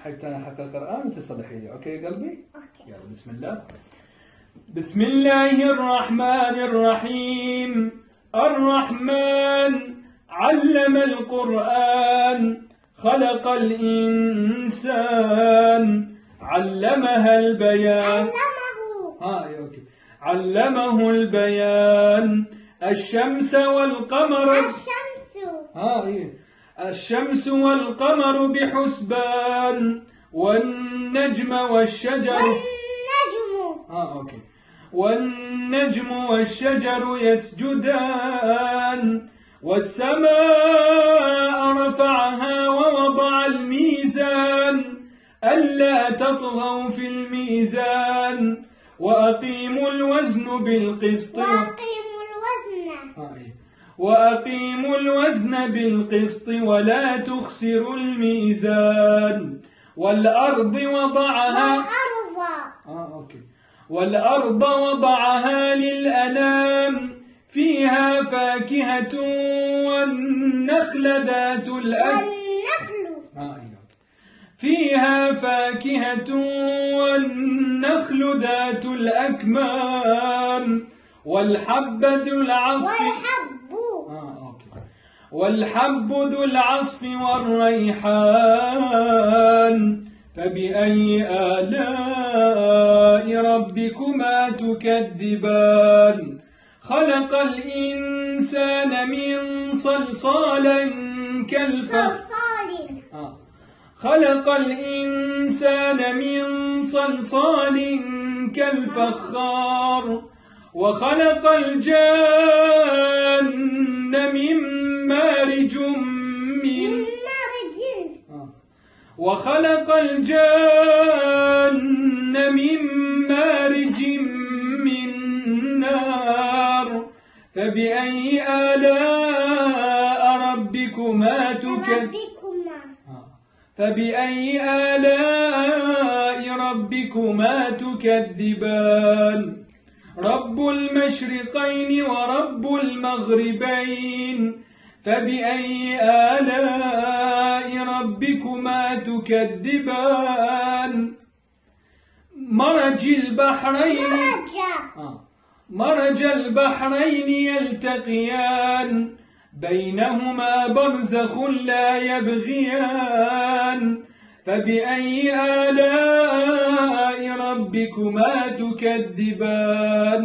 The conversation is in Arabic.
حتى القرآن تصلحي لي. أوكي يا قلبي؟ أوكي. يلا بسم الله. بسم الله الرحمن الرحيم. الرحمن علم القرآن خلق الإنسان علمها البيان. أوكي. علمه البيان. الشمس والقمر. الشمس والقمر بحسبان. والنجم والشجر. والنجم والشجر يسجدان. والسماء رفعها ووضع الميزان ألا تطغوا في الميزان وأقيموا الوزن بالقسط. وأقيموا الوزن بالقسط ولا تخسروا الميزان. والأرض وضعها. والأرض وضعها للأنام فيها فاكهة والنخل ذات فيها فاكهة والنخل ذات الأكمام والحب ذو العصف والريحان. فبأي آلاء ربكما تكذبان. خلق الإنسان من صلصال كالفخار. وخلق الجان من مارج من نار. فبأي آلاء ربكما تكذبان. رب المشرقين ورب المغربين. فبأي آلاء ربكما تكذبان. مرج البحرين يلتقيان بينهما برزخ لا يبغيان. فبأي آلاء ربكما تكذبان.